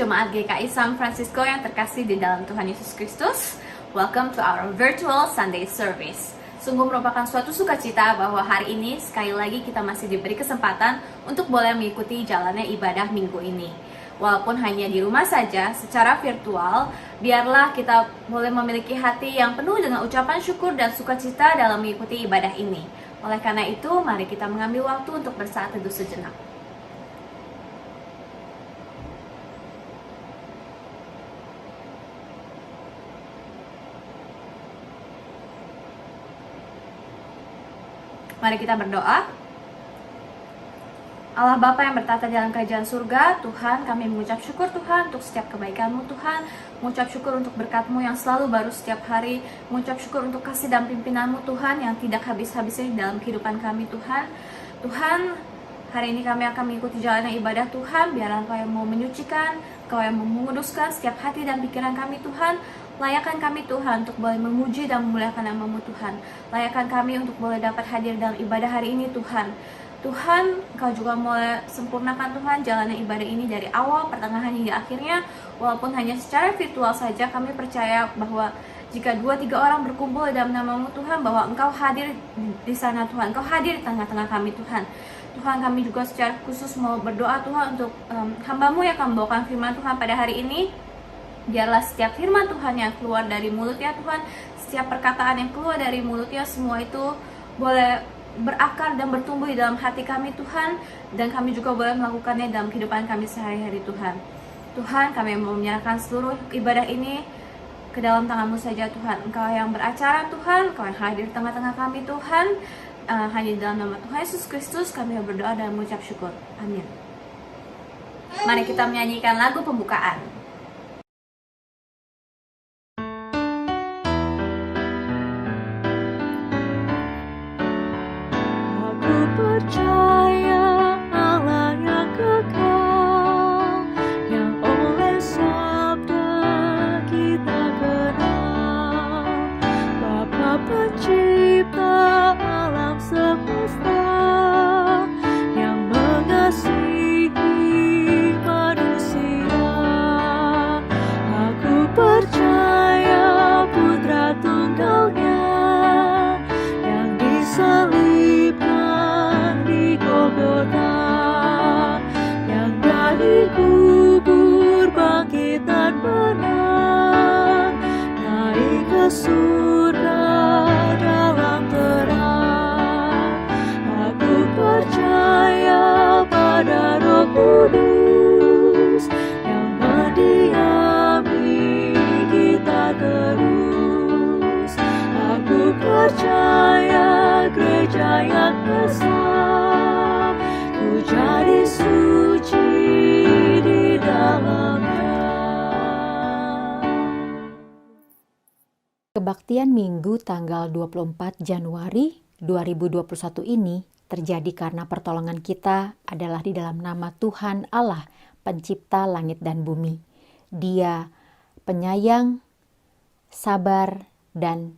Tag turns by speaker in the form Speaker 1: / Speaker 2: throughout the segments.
Speaker 1: Jemaat GKI San Francisco yang terkasih di dalam Tuhan Yesus Kristus. Welcome to our virtual Sunday service. Sungguh merupakan suatu sukacita bahwa hari ini sekali lagi kita masih diberi kesempatan untuk boleh mengikuti jalannya ibadah minggu ini. Walaupun hanya di rumah saja, secara virtual, biarlah kita boleh memiliki hati yang penuh dengan ucapan syukur dan sukacita dalam mengikuti ibadah ini. Oleh karena itu, mari kita mengambil waktu untuk bersaat teduh sejenak. Mari kita berdoa. Allah Bapa yang bertata dalam kerajaan surga, Tuhan, kami mengucap syukur Tuhan untuk setiap kebaikan-Mu Tuhan, mengucap syukur untuk berkat-Mu yang selalu baru setiap hari, mengucap syukur untuk kasih dan pimpinan-Mu Tuhan yang tidak habis-habisnya dalam kehidupan kami Tuhan. Tuhan, hari ini kami akan mengikuti jalannya ibadah Tuhan, biarlah Engkau yang mau menyucikan, Engkau yang mau menguduskan setiap hati dan pikiran kami Tuhan. Layakan kami Tuhan untuk boleh memuji dan memuliakan nama-Mu Tuhan. Layakan kami untuk boleh dapat hadir dalam ibadah hari ini Tuhan. Tuhan, Engkau juga mulai sempurnakan Tuhan jalannya ibadah ini dari awal, pertengahan hingga akhirnya. Walaupun hanya secara virtual saja, kami percaya bahwa jika 2-3 orang berkumpul dalam nama-Mu Tuhan, bahwa Engkau hadir di sana Tuhan, Engkau hadir di tengah-tengah kami Tuhan. Tuhan, kami juga secara khusus mau berdoa Tuhan untuk hamba-Mu yang akan membawakan firman Tuhan pada hari ini. Biarlah setiap firman Tuhan yang keluar dari mulutnya Tuhan, setiap perkataan yang keluar dari mulutnya, semua itu boleh berakar dan bertumbuh di dalam hati kami Tuhan, dan kami juga boleh melakukannya dalam kehidupan kami sehari-hari Tuhan. Tuhan, kami mau menyerahkan seluruh ibadah ini ke dalam tangan-Mu saja Tuhan. Engkau yang beracara Tuhan, Engkau yang hadir di tengah-tengah kami Tuhan. Hanya di dalam nama Tuhan Yesus Kristus kami berdoa dan mengucap syukur. Amin. Mari kita menyanyikan lagu pembukaan.
Speaker 2: Percaya Allah yang kekal, yang oleh sabda kita kenal, Bapa pencipta alam semesta, yang mengasihi manusia. Aku percaya Putra Tunggalnya yang disalibkan di Golgota, yang dari kubur bangkit dan menang, naik ke surga dalam terang. Aku percaya pada Roh Kudus yang mendiami kita terus. Aku percaya gereja yang besar, ku jadi suci di dalamnya.
Speaker 3: Kebaktian Minggu tanggal 24 Januari 2021 ini terjadi karena pertolongan kita adalah di dalam nama Tuhan Allah, pencipta langit dan bumi. Dia penyayang, sabar, dan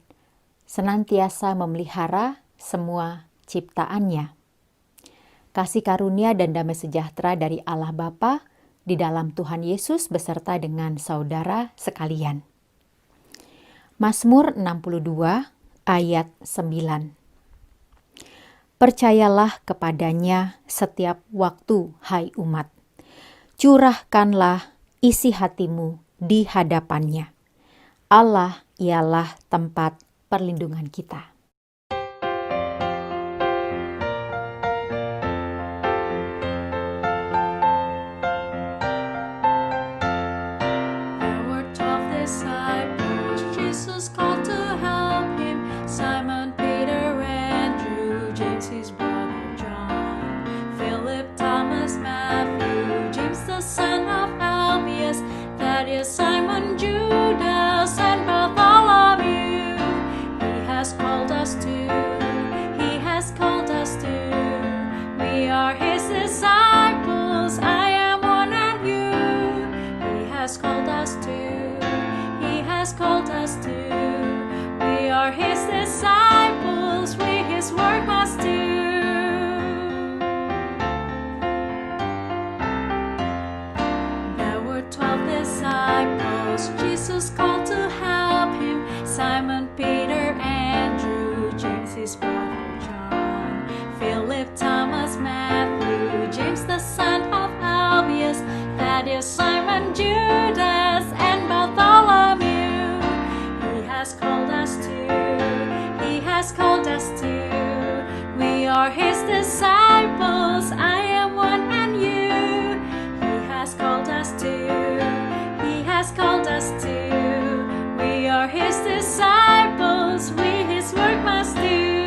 Speaker 3: senantiasa memelihara semua ciptaannya. Kasih karunia dan damai sejahtera dari Allah Bapa di dalam Tuhan Yesus beserta dengan saudara sekalian. Mazmur 62 ayat 9. Percayalah kepadanya setiap waktu, hai umat. Curahkanlah isi hatimu di hadapannya. Allah ialah tempat perlindungan kita.
Speaker 2: There were 12 disciples Jesus called to help him: Simon, Peter, Andrew, James his brother John, Philip, Thomas, Matthew, James the son of Alphaeus, Thaddeus, Simon, Judas, and Bartholomew. He has called us to, He has called us to. We are His disciples, I am one and you. He has called us to, He has called us to. We are His disciples, we His work must do. There were 12 Jesus called to help him. Simon, Peter, Andrew, James, his brother John, Philip, Thomas, Matthew, James, the son of Alphaeus, Thaddeus, Simon, Judas, and Bartholomew. He has called us to. He has called us to. We are his disciples. I am one and you. He has called us to. He has called us to. We are his disciples. We his work must do.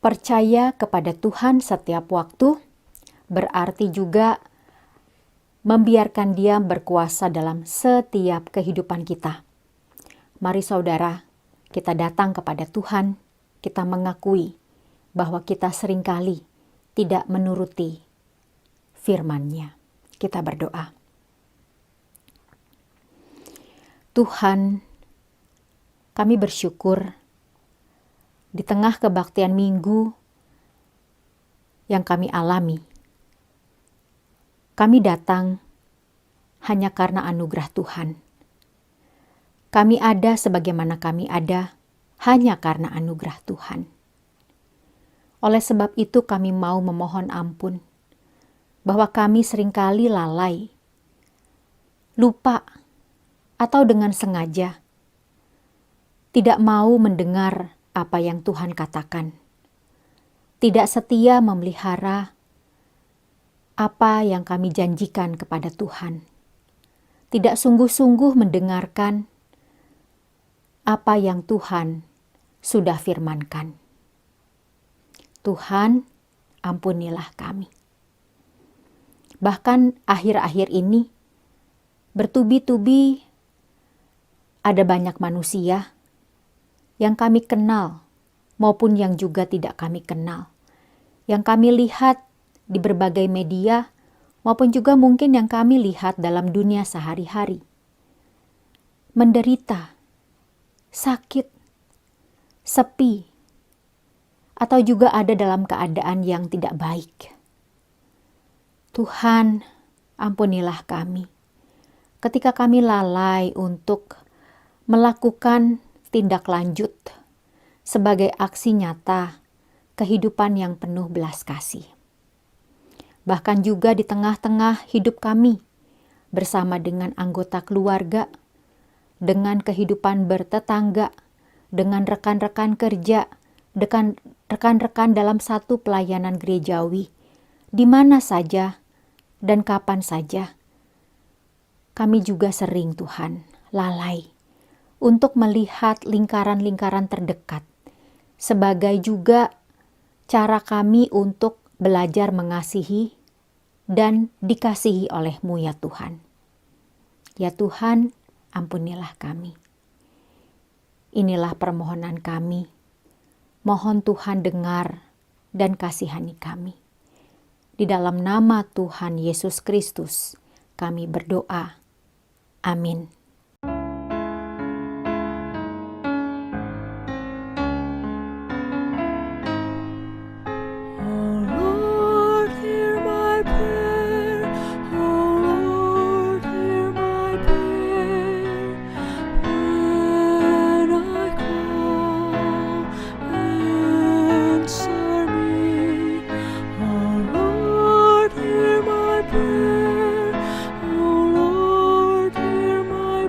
Speaker 3: Percaya kepada Tuhan setiap waktu berarti juga membiarkan Dia berkuasa dalam setiap kehidupan kita. Mari saudara, kita datang kepada Tuhan, kita mengakui bahwa kita seringkali tidak menuruti firman-Nya. Kita berdoa. Tuhan, kami bersyukur di tengah kebaktian minggu yang kami alami. Kami datang hanya karena anugerah Tuhan. Kami ada sebagaimana kami ada hanya karena anugerah Tuhan. Oleh sebab itu kami mau memohon ampun bahwa kami seringkali lalai, lupa, atau dengan sengaja tidak mau mendengar apa yang Tuhan katakan. Tidak setia memelihara apa yang kami janjikan kepada Tuhan. Tidak sungguh-sungguh mendengarkan apa yang Tuhan sudah firmankan. Tuhan, ampunilah kami. Bahkan akhir-akhir ini, bertubi-tubi ada banyak manusia yang kami kenal maupun yang juga tidak kami kenal, yang kami lihat di berbagai media maupun juga mungkin yang kami lihat dalam dunia sehari-hari. Menderita, sakit, sepi, atau juga ada dalam keadaan yang tidak baik. Tuhan, ampunilah kami ketika kami lalai untuk melakukan tindak lanjut sebagai aksi nyata kehidupan yang penuh belas kasih. Bahkan juga di tengah-tengah hidup kami bersama dengan anggota keluarga, dengan kehidupan bertetangga, dengan rekan-rekan kerja, dengan rekan-rekan dalam satu pelayanan gerejawi, di mana saja dan kapan saja. Kami juga sering, Tuhan, lalai untuk melihat lingkaran-lingkaran terdekat sebagai juga cara kami untuk belajar mengasihi dan dikasihi oleh-Mu ya Tuhan. Ya Tuhan, ampunilah kami. Inilah permohonan kami. Mohon Tuhan dengar dan kasihani kami. Di dalam nama Tuhan Yesus Kristus kami berdoa. Amin.
Speaker 2: My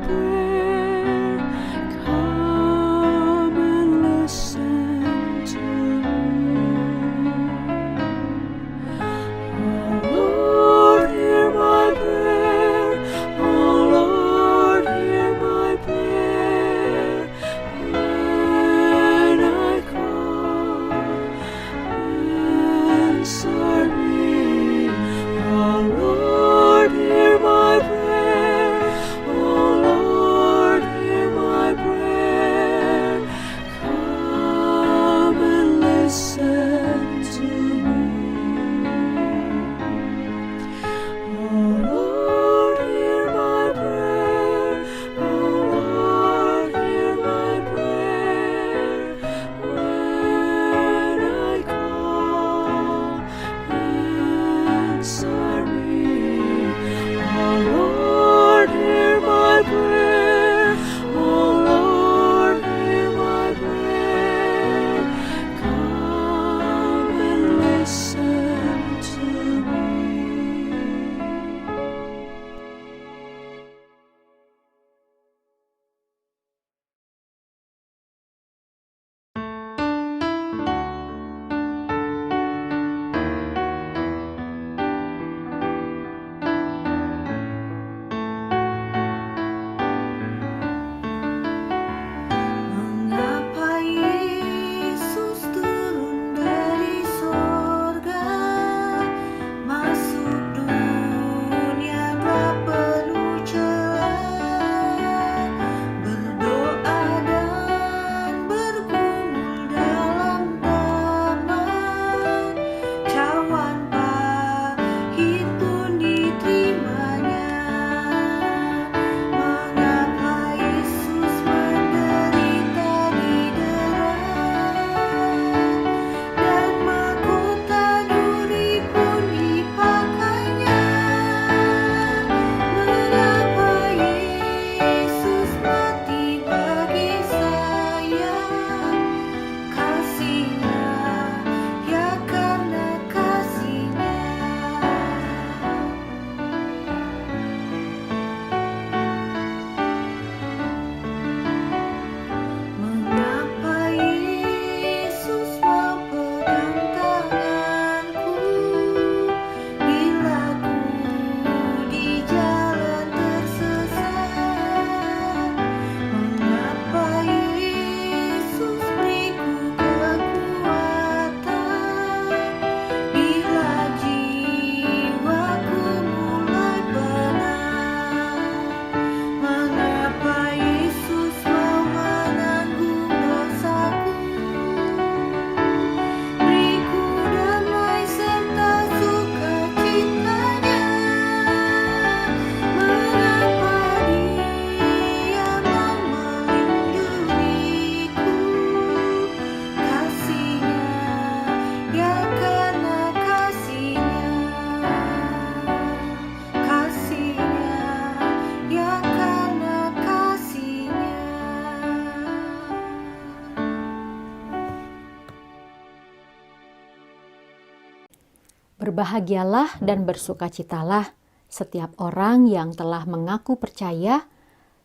Speaker 3: Berbahagialah dan bersukacitalah setiap orang yang telah mengaku percaya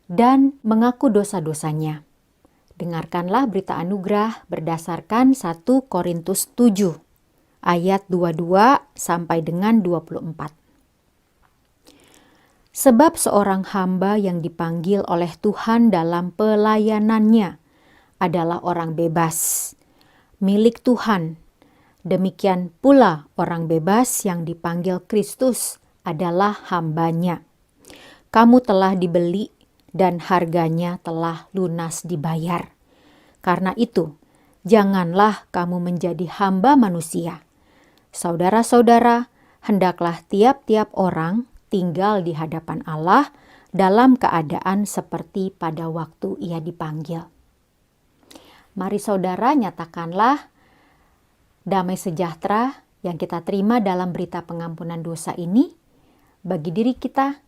Speaker 3: dan mengaku dosa-dosanya. Dengarkanlah berita anugerah berdasarkan 1 Korintus 7 ayat 22 sampai dengan 24. Sebab seorang hamba yang dipanggil oleh Tuhan dalam pelayanannya adalah orang bebas, milik Tuhan. Demikian pula orang bebas yang dipanggil Kristus adalah hambanya. Kamu telah dibeli dan harganya telah lunas dibayar. Karena itu, janganlah kamu menjadi hamba manusia. Saudara-saudara, hendaklah tiap-tiap orang tinggal di hadapan Allah dalam keadaan seperti pada waktu ia dipanggil. Mari saudara nyatakanlah damai sejahtera yang kita terima dalam berita pengampunan dosa ini bagi diri kita,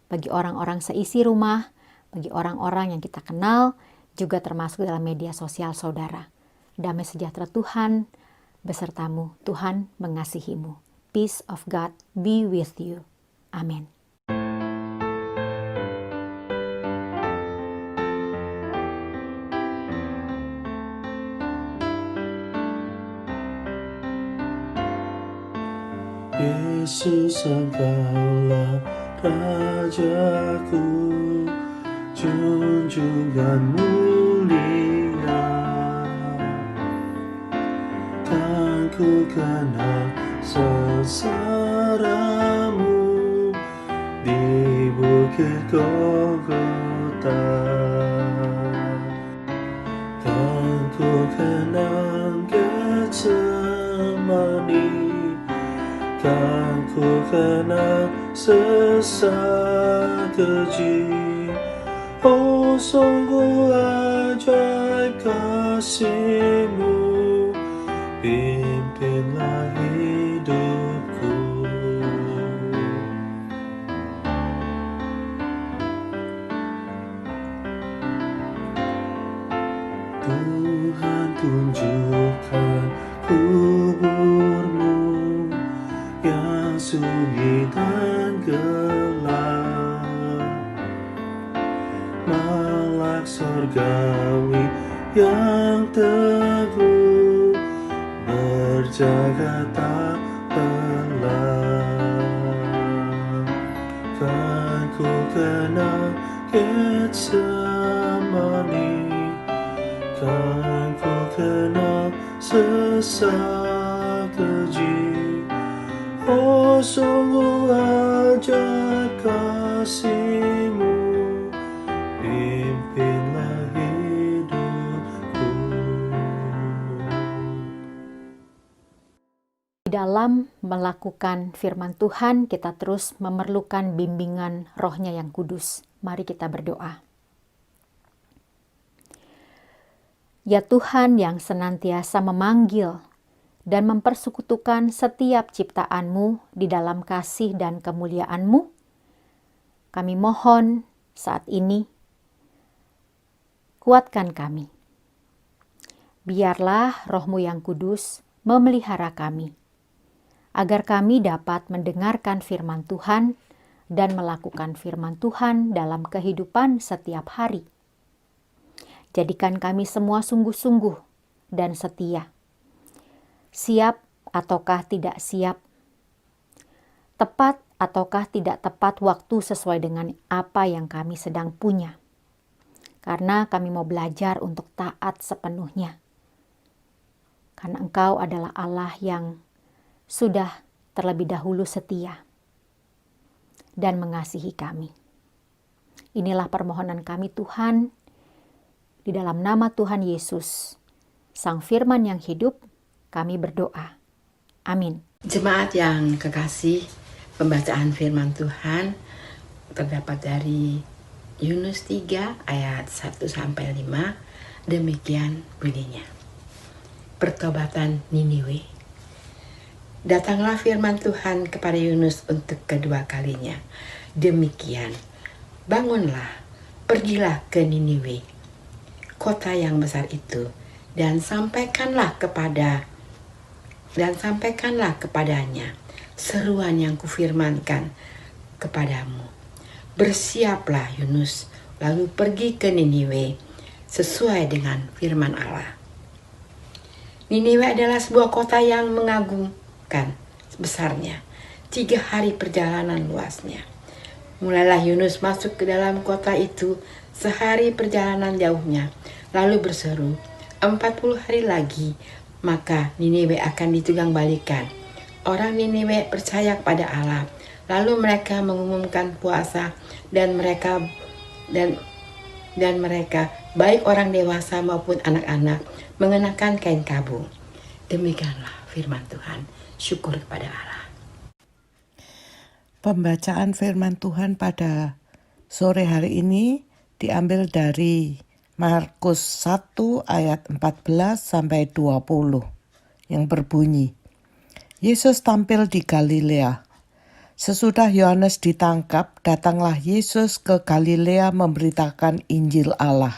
Speaker 3: bagi orang-orang seisi rumah, bagi orang-orang yang kita kenal, juga termasuk dalam media sosial saudara. Damai sejahtera Tuhan besertamu, Tuhan mengasihimu. Peace of God be with you. Amin.
Speaker 4: Yesus, Engkaulah Rajaku, junjungan mulia. Kan ku kenal sesaramu di bukit Golgota. Kan ku kenal Getsemani, kan ku kenal sesak keji. Oh, sungguh ajaib kasih-Mu, pimpinlah hidupku. Tuhan, tunjukkan kubur-Mu yang sunyi dan gelap. Malak surgawi yang teguh berjaga tak lelah. Kan ku kenal Getsemani, kan ku kenal sesak keji. Oh, sungguh ajaib kasih-Mu, pimpinlah hidupku.
Speaker 3: Di dalam melakukan firman Tuhan, kita terus memerlukan bimbingan Roh-Nya yang kudus. Mari kita berdoa. Ya Tuhan yang senantiasa memanggil dan mempersekutukan setiap ciptaan-Mu di dalam kasih dan kemuliaan-Mu, kami mohon saat ini, kuatkan kami. Biarlah Roh-Mu yang kudus memelihara kami, agar kami dapat mendengarkan firman Tuhan dan melakukan firman Tuhan dalam kehidupan setiap hari. Jadikan kami semua sungguh-sungguh dan setia, siap ataukah tidak siap, tepat ataukah tidak tepat waktu sesuai dengan apa yang kami sedang punya. Karena kami mau belajar untuk taat sepenuhnya. Karena Engkau adalah Allah yang sudah terlebih dahulu setia dan mengasihi kami. Inilah permohonan kami Tuhan, di dalam nama Tuhan Yesus, Sang Firman yang hidup, kami berdoa. Amin.
Speaker 5: Jemaat yang kekasih, pembacaan firman Tuhan terdapat dari Yunus 3 ayat 1-5. Demikian bunyinya. Pertobatan Niniwe. Datanglah firman Tuhan kepada Yunus untuk kedua kalinya. Demikian, bangunlah, pergilah ke Niniwe, kota yang besar itu, dan sampaikanlah kepadanya seruan yang kufirmankan kepadamu. Bersiaplah Yunus, lalu pergi ke Niniwe sesuai dengan firman Allah. Niniwe adalah sebuah kota yang mengagumkan besarnya. 3 hari perjalanan luasnya. Mulailah Yunus masuk ke dalam kota itu sehari perjalanan jauhnya, lalu berseru, 40 hari lagi, maka Niniwe akan ditunggang balikan. Orang Niniwe percaya kepada Allah, lalu mereka mengumumkan puasa dan mereka baik orang dewasa maupun anak-anak mengenakan kain kabung. Demikianlah firman Tuhan. Syukur kepada Allah.
Speaker 6: Pembacaan firman Tuhan pada sore hari ini diambil dari Markus 1 ayat 14 sampai 20 yang berbunyi, Yesus tampil di Galilea. Sesudah Yohanes ditangkap, datanglah Yesus ke Galilea memberitakan Injil Allah.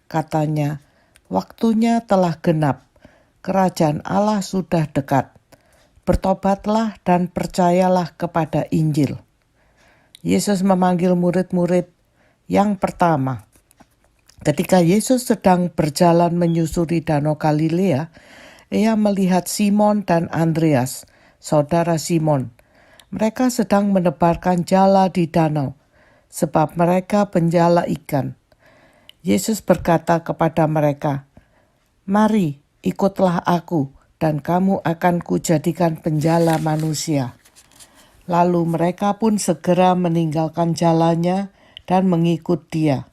Speaker 6: Katanya, waktunya telah genap, kerajaan Allah sudah dekat. Bertobatlah dan percayalah kepada Injil. Yesus memanggil murid-murid yang pertama. Ketika Yesus sedang berjalan menyusuri Danau Galilea, ia melihat Simon dan Andreas, saudara Simon. Mereka sedang menebarkan jala di danau, sebab mereka penjala ikan. Yesus berkata kepada mereka, "Mari, ikutlah aku, dan kamu akan kujadikan penjala manusia." Lalu mereka pun segera meninggalkan jalannya dan mengikut dia.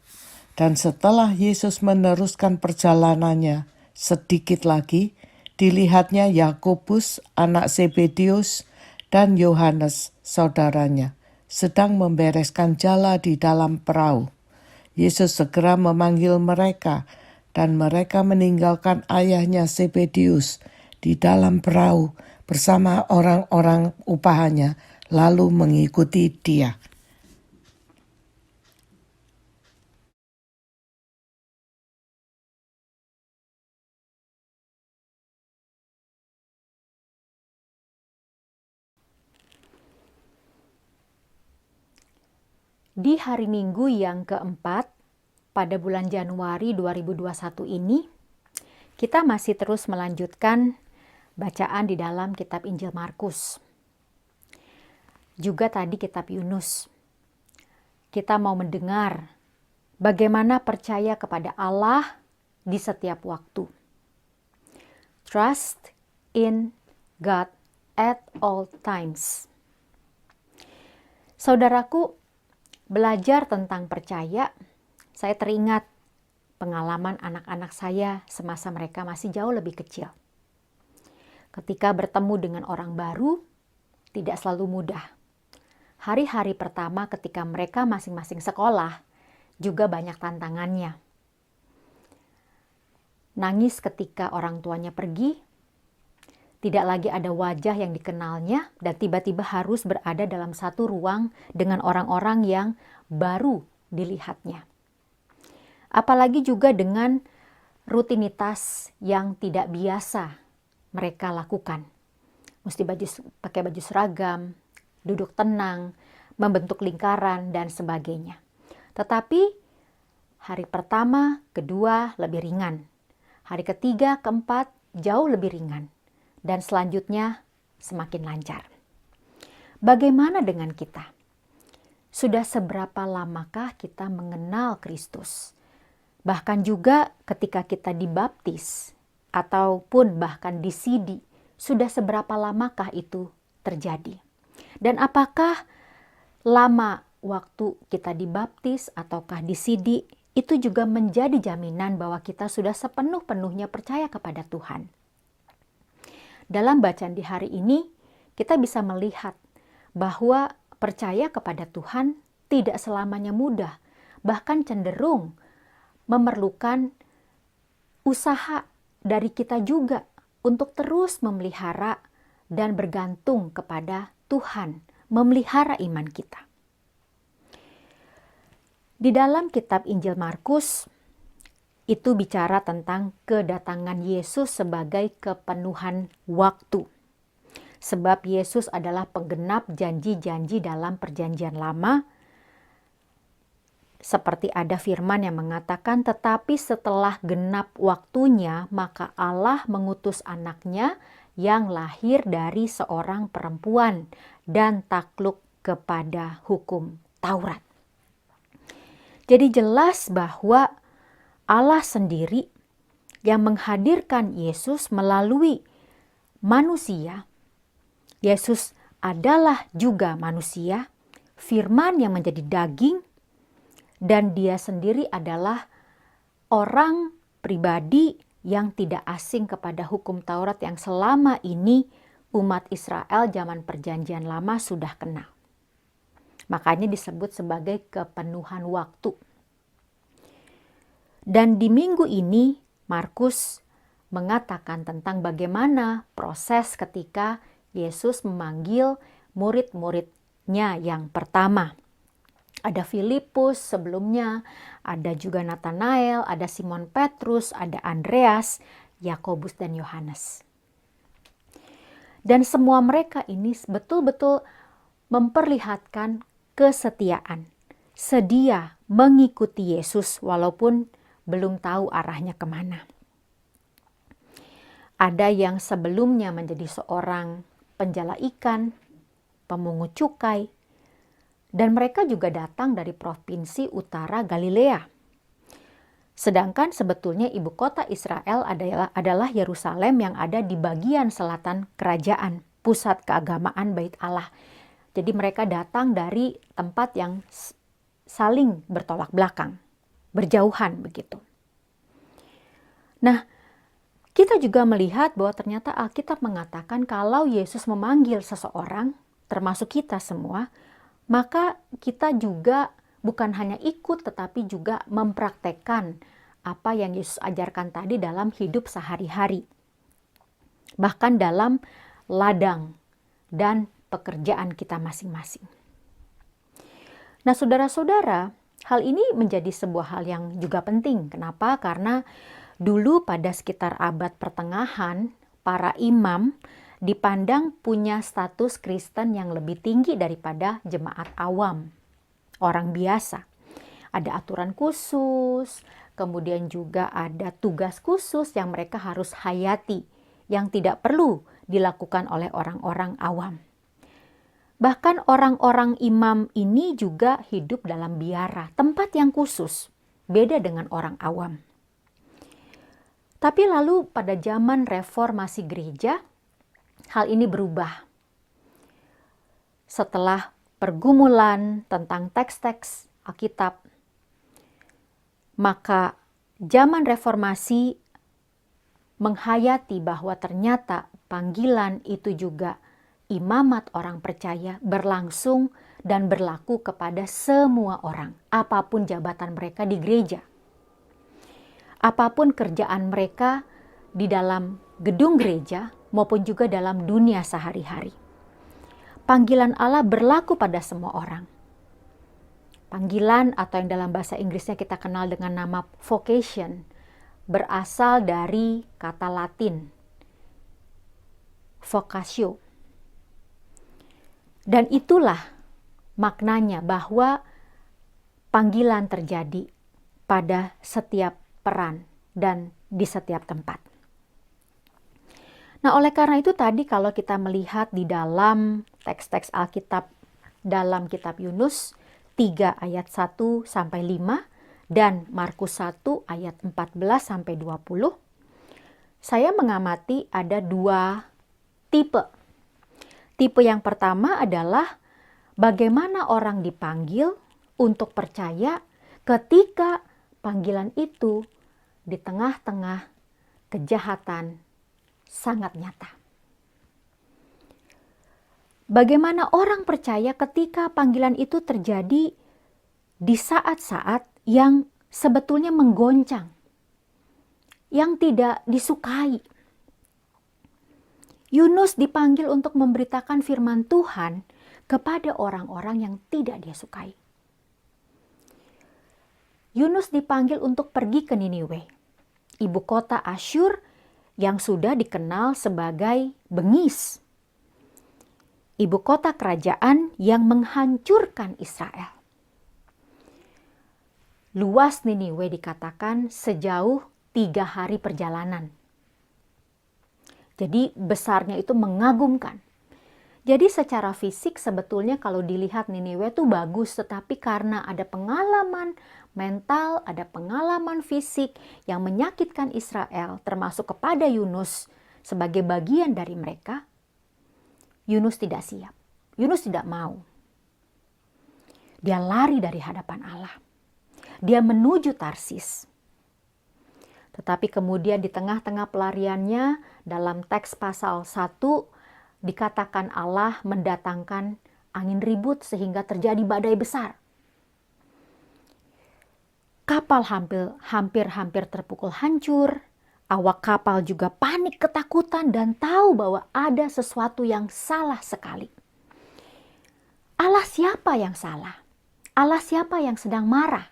Speaker 6: Dan setelah Yesus meneruskan perjalanannya, sedikit lagi dilihatnya Yakobus, anak Zebedius, dan Yohanes, saudaranya, sedang membereskan jala di dalam perahu. Yesus segera memanggil mereka, dan mereka meninggalkan ayahnya Zebedius di dalam perahu bersama orang-orang upahannya, lalu mengikuti dia.
Speaker 3: Di hari Minggu yang keempat, pada bulan Januari 2021 ini, kita masih terus melanjutkan bacaan di dalam kitab Injil Markus. Juga tadi kitab Yunus. Kita mau mendengar bagaimana percaya kepada Allah di setiap waktu. Trust in God at all times. Saudaraku, belajar tentang percaya, saya teringat pengalaman anak-anak saya semasa mereka masih jauh lebih kecil. Ketika bertemu dengan orang baru, tidak selalu mudah. Hari-hari pertama ketika mereka masing-masing sekolah, juga banyak tantangannya. Nangis ketika orang tuanya pergi, tidak lagi ada wajah yang dikenalnya, dan tiba-tiba harus berada dalam satu ruang dengan orang-orang yang baru dilihatnya. Apalagi juga dengan rutinitas yang tidak biasa mereka lakukan. Mesti pakai baju seragam, duduk tenang, membentuk lingkaran, dan sebagainya. Tetapi hari pertama, kedua lebih ringan. Hari ketiga, keempat jauh lebih ringan. Dan selanjutnya semakin lancar. Bagaimana dengan kita? Sudah seberapa lamakah kita mengenal Kristus? Bahkan juga ketika kita dibaptis ataupun bahkan disidi, sudah seberapa lamakah itu terjadi? Dan apakah lama waktu kita dibaptis ataukah disidi itu juga menjadi jaminan bahwa kita sudah sepenuh-penuhnya percaya kepada Tuhan? Dalam bacaan di hari ini, kita bisa melihat bahwa percaya kepada Tuhan tidak selamanya mudah, bahkan cenderung memerlukan usaha dari kita juga untuk terus memelihara dan bergantung kepada Tuhan, memelihara iman kita. Di dalam kitab Injil Markus, itu bicara tentang kedatangan Yesus sebagai kepenuhan waktu. sebab Yesus adalah penggenap janji-janji dalam perjanjian lama. Seperti ada firman yang mengatakan, tetapi setelah genap waktunya, maka Allah mengutus anaknya yang lahir dari seorang perempuan dan takluk kepada hukum Taurat. Jadi jelas bahwa Allah sendiri yang menghadirkan Yesus melalui manusia. Yesus adalah juga manusia, firman yang menjadi daging, dan dia sendiri adalah orang pribadi yang tidak asing kepada hukum Taurat yang selama ini umat Israel zaman perjanjian lama sudah kenal. Makanya disebut sebagai kepenuhan waktu. Dan di minggu ini Markus mengatakan tentang bagaimana proses ketika Yesus memanggil murid-muridnya yang pertama. Ada Filipus sebelumnya, ada juga Nathanael, ada Simon Petrus, ada Andreas, Yakobus dan Yohanes. Dan semua mereka ini betul-betul memperlihatkan kesetiaan, sedia mengikuti Yesus walaupun belum tahu arahnya kemana. Ada yang sebelumnya menjadi seorang penjala ikan, pemungut cukai, dan mereka juga datang dari provinsi utara Galilea. Sedangkan sebetulnya ibu kota Israel adalah Yerusalem yang ada di bagian selatan kerajaan, pusat keagamaan Bait Allah. Jadi mereka datang dari tempat yang saling bertolak belakang, berjauhan begitu. Nah, kita juga melihat bahwa ternyata Alkitab mengatakan kalau Yesus memanggil seseorang, termasuk kita semua, maka kita juga bukan hanya ikut tetapi juga mempraktekkan apa yang Yesus ajarkan tadi dalam hidup sehari-hari. Bahkan dalam ladang dan pekerjaan kita masing-masing. Nah, saudara-saudara, hal ini menjadi sebuah hal yang juga penting. Kenapa? Karena dulu pada sekitar abad pertengahan, para imam dipandang punya status Kristen yang lebih tinggi daripada jemaat awam, orang biasa. Ada aturan khusus, kemudian juga ada tugas khusus yang mereka harus hayati, yang tidak perlu dilakukan oleh orang-orang awam. Bahkan orang-orang imam ini juga hidup dalam biara, tempat yang khusus, beda dengan orang awam. Tapi lalu pada zaman reformasi gereja, hal ini berubah. Setelah pergumulan tentang teks-teks Alkitab, maka zaman reformasi menghayati bahwa ternyata panggilan itu juga imamat orang percaya berlangsung dan berlaku kepada semua orang, apapun jabatan mereka di gereja. Apapun kerjaan mereka di dalam gedung gereja maupun juga dalam dunia sehari-hari. Panggilan Allah berlaku pada semua orang. Panggilan atau yang dalam bahasa Inggrisnya kita kenal dengan nama vocation berasal dari kata Latin vocatio. Dan itulah maknanya bahwa panggilan terjadi pada setiap peran dan di setiap tempat. Nah, oleh karena itu tadi kalau kita melihat di dalam teks-teks Alkitab dalam kitab Yunus 3 ayat 1 sampai 5 dan Markus 1 ayat 14 sampai 20, saya mengamati ada dua tipe. Tipe yang pertama adalah bagaimana orang dipanggil untuk percaya ketika panggilan itu di tengah-tengah kejahatan sangat nyata. Bagaimana orang percaya ketika panggilan itu terjadi di saat-saat yang sebetulnya menggoncang, yang tidak disukai. Yunus dipanggil untuk memberitakan firman Tuhan kepada orang-orang yang tidak dia sukai. Yunus dipanggil untuk pergi ke Niniwe, ibu kota Asyur yang sudah dikenal sebagai bengis. ibu kota kerajaan yang menghancurkan Israel. Luas Niniwe dikatakan sejauh 3 hari perjalanan. Jadi besarnya itu mengagumkan. Jadi secara fisik sebetulnya kalau dilihat Niniwe itu bagus, tetapi karena ada pengalaman mental, ada pengalaman fisik yang menyakitkan Israel, termasuk kepada Yunus sebagai bagian dari mereka, Yunus tidak siap. Yunus tidak mau. Dia lari dari hadapan Allah. Dia menuju Tarsis. Tetapi kemudian di tengah-tengah pelariannya dalam teks pasal 1 dikatakan Allah mendatangkan angin ribut sehingga terjadi badai besar. Kapal hampir terpukul hancur. Awak kapal juga panik ketakutan dan tahu bahwa ada sesuatu yang salah sekali. Allah siapa yang salah? Allah siapa yang sedang marah?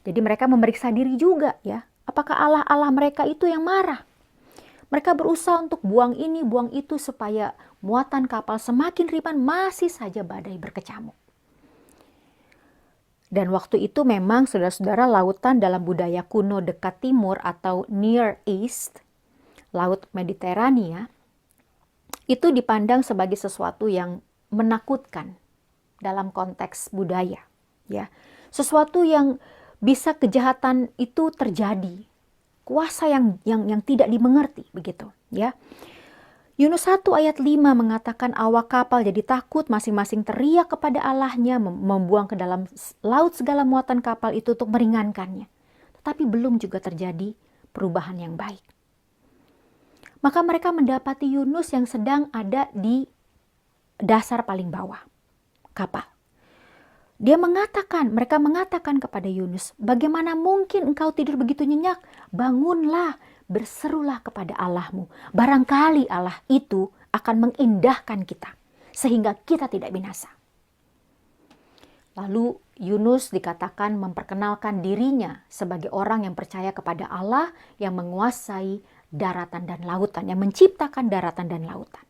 Speaker 3: Jadi mereka memeriksa diri juga ya. Apakah Allah mereka itu yang marah? Mereka berusaha untuk buang ini, buang itu supaya muatan kapal semakin ringan, masih saja badai berkecamuk. Dan waktu itu memang saudara-saudara lautan dalam budaya kuno dekat timur atau Near East, Laut Mediterania, itu dipandang sebagai sesuatu yang menakutkan dalam konteks budaya. Ya, sesuatu yang bisa kejahatan itu terjadi. Kuasa yang tidak dimengerti begitu ya. Yunus 1 ayat 5 mengatakan awak kapal jadi takut, masing-masing teriak kepada Allahnya, membuang ke dalam laut segala muatan kapal itu untuk meringankannya. Tetapi belum juga terjadi perubahan yang baik. Maka mereka mendapati Yunus yang sedang ada di dasar paling bawah kapal. Mereka mengatakan kepada Yunus, bagaimana mungkin engkau tidur begitu nyenyak? Bangunlah, berserulah kepada Allahmu. Barangkali Allah itu akan mengindahkan kita, sehingga kita tidak binasa. Lalu Yunus dikatakan memperkenalkan dirinya sebagai orang yang percaya kepada Allah yang menguasai daratan dan lautan, yang menciptakan daratan dan lautan.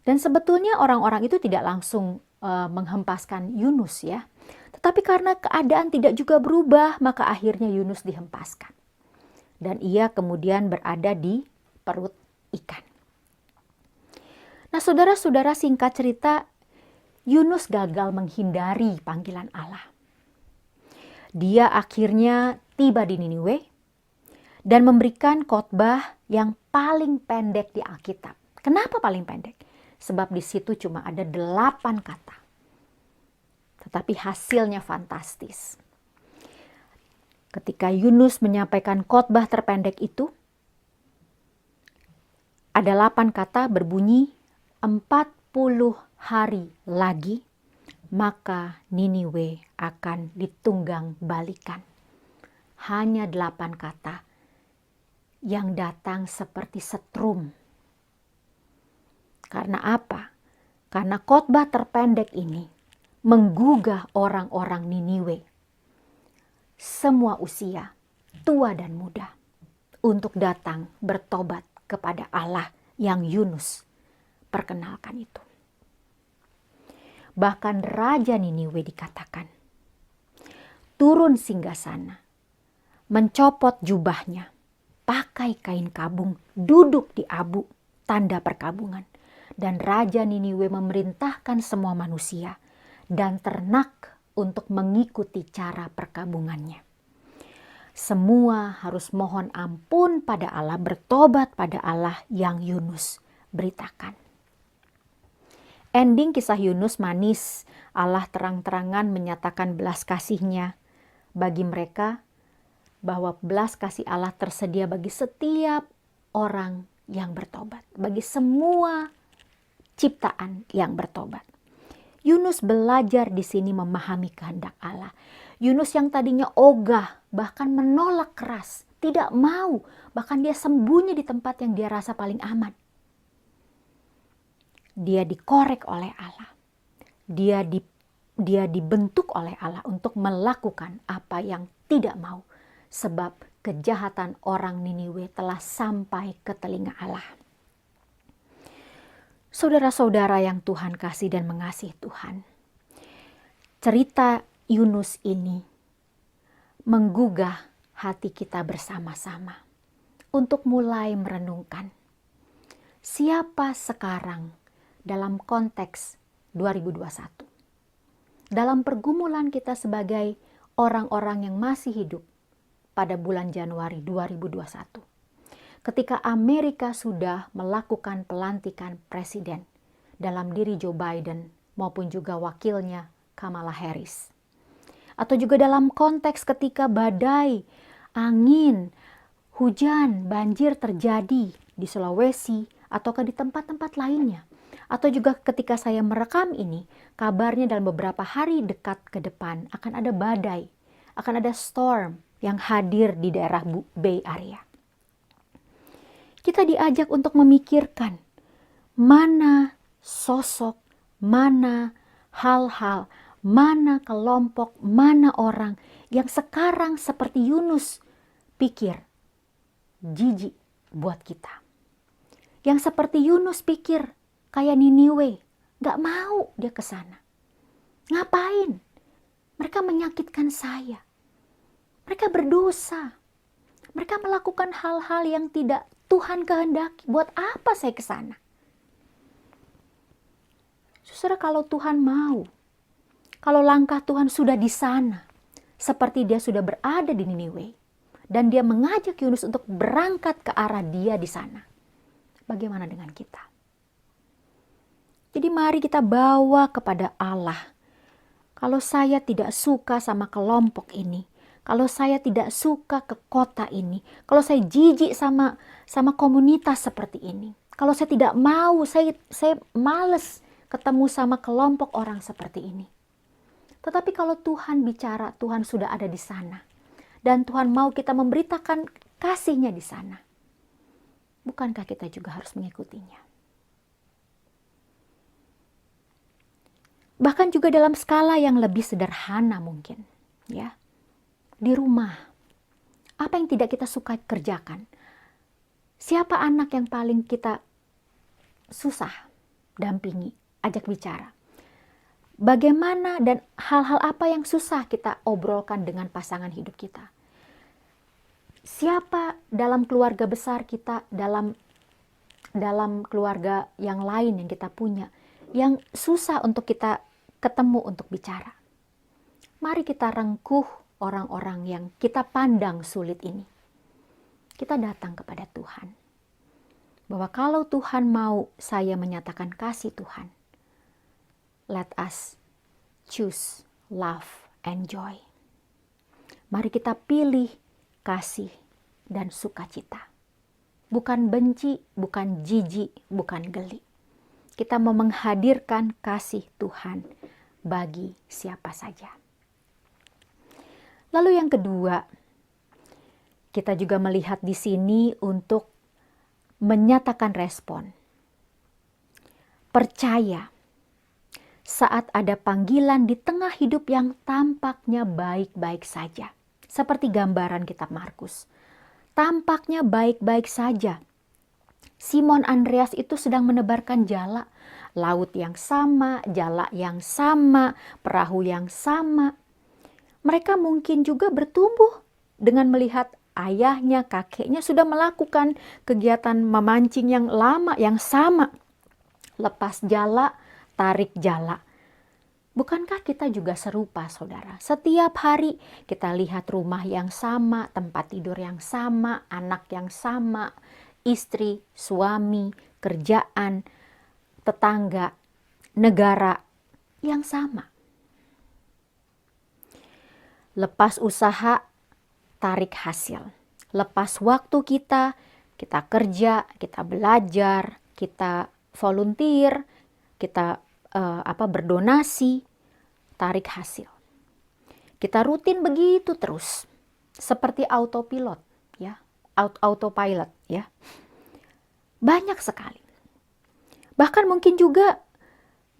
Speaker 3: Dan sebetulnya orang-orang itu tidak langsung menghempaskan Yunus ya. Tetapi karena keadaan tidak juga berubah, maka akhirnya Yunus dihempaskan. Dan ia kemudian berada di perut ikan. Nah saudara-saudara, singkat cerita, Yunus gagal menghindari panggilan Allah. Dia akhirnya tiba di Niniwe dan memberikan khotbah yang paling pendek di Alkitab. Kenapa paling pendek? Sebab di situ cuma ada 8 kata. Tetapi hasilnya fantastis. Ketika Yunus menyampaikan khotbah terpendek itu, ada 8 kata berbunyi 40 hari lagi, maka Niniwe akan ditunggang balikan. Hanya 8 kata yang datang seperti setrum. Karena apa? Karena khotbah terpendek ini menggugah orang-orang Niniwe, semua usia, tua dan muda, untuk datang bertobat kepada Allah yang Yunus perkenalkan itu. Bahkan Raja Niniwe dikatakan turun singgasana, mencopot jubahnya, pakai kain kabung, duduk di abu, tanda perkabungan. Dan Raja Niniwe memerintahkan semua manusia dan ternak untuk mengikuti cara perkabungannya. Semua harus mohon ampun pada Allah, bertobat pada Allah yang Yunus beritakan. Ending kisah Yunus manis. Allah terang-terangan menyatakan belas kasih-Nya bagi mereka, bahwa belas kasih Allah tersedia bagi setiap orang yang bertobat, bagi semua ciptaan yang bertobat. Yunus belajar di sini memahami kehendak Allah. Yunus yang tadinya ogah, bahkan menolak keras, tidak mau, bahkan dia sembunyi di tempat yang dia rasa paling aman. Dia dikorek oleh Allah. Dia dibentuk oleh Allah untuk melakukan apa yang tidak mau, sebab kejahatan orang Niniwe telah sampai ke telinga Allah. Saudara-saudara yang Tuhan kasih dan mengasihi Tuhan, cerita Yunus ini menggugah hati kita bersama-sama untuk mulai merenungkan siapa sekarang dalam konteks 2021. Dalam pergumulan kita sebagai orang-orang yang masih hidup pada bulan Januari 2021. Ketika Amerika sudah melakukan pelantikan presiden dalam diri Joe Biden maupun juga wakilnya Kamala Harris. Atau juga dalam konteks ketika badai, angin, hujan, banjir terjadi di Sulawesi ataukah di tempat-tempat lainnya. Atau juga ketika saya merekam ini, kabarnya dalam beberapa hari dekat ke depan akan ada badai, akan ada storm yang hadir di daerah Bay Area. Kita diajak untuk memikirkan mana sosok, mana hal-hal, mana kelompok, mana orang yang sekarang seperti Yunus pikir jijik buat kita. Yang seperti Yunus pikir kayak Niniwe, gak mau dia ke sana. Ngapain? Mereka menyakitkan saya. Mereka berdosa. Mereka melakukan hal-hal yang tidak Tuhan kehendaki. Buat apa saya ke sana? Saudara, kalau Tuhan mau, kalau langkah Tuhan sudah di sana, seperti dia sudah berada di Niniwe, dan dia mengajak Yunus untuk berangkat ke arah dia di sana, bagaimana dengan kita? Jadi mari kita bawa kepada Allah. Kalau saya tidak suka sama kelompok ini, kalau saya tidak suka ke kota ini, kalau saya jijik sama komunitas seperti ini, kalau saya tidak mau, saya males ketemu sama kelompok orang seperti ini. Tetapi kalau Tuhan bicara, Tuhan sudah ada di sana. Dan Tuhan mau kita memberitakan kasih-Nya di sana. Bukankah kita juga harus mengikutinya? Bahkan juga dalam skala yang lebih sederhana mungkin, ya. Di rumah, apa yang tidak kita suka kerjakan? Siapa anak yang paling kita susah dampingi, ajak bicara? Bagaimana dan hal-hal apa yang susah kita obrolkan dengan pasangan hidup kita? Siapa dalam keluarga besar kita, dalam keluarga yang lain yang kita punya, yang susah untuk kita ketemu untuk bicara? Mari kita rengkuh orang-orang yang kita pandang sulit ini. Kita datang kepada Tuhan. Bahwa kalau Tuhan mau saya menyatakan kasih Tuhan, let us choose love and joy. Mari kita pilih kasih dan sukacita. Bukan benci, bukan jijik, bukan geli. Kita mau menghadirkan kasih Tuhan bagi siapa saja. Lalu yang kedua, kita juga melihat di sini untuk menyatakan respon. Percaya saat ada panggilan di tengah hidup yang tampaknya baik-baik saja. Seperti gambaran kitab Markus. Tampaknya baik-baik saja. Simon Andreas itu sedang menebarkan jala. Laut yang sama, jala yang sama, perahu yang sama. Mereka mungkin juga bertumbuh dengan melihat ayahnya, kakeknya sudah melakukan kegiatan memancing yang lama, yang sama. Lepas jala, tarik jala. Bukankah kita juga serupa, saudara? Setiap hari kita lihat rumah yang sama, tempat tidur yang sama, anak yang sama, istri, suami, kerjaan, tetangga, negara yang sama. Lepas usaha, tarik hasil. Lepas waktu kita kerja, kita belajar, kita volunteer, kita berdonasi, tarik hasil. Kita rutin begitu terus, seperti autopilot, ya, autopilot, ya. Banyak sekali. Bahkan mungkin juga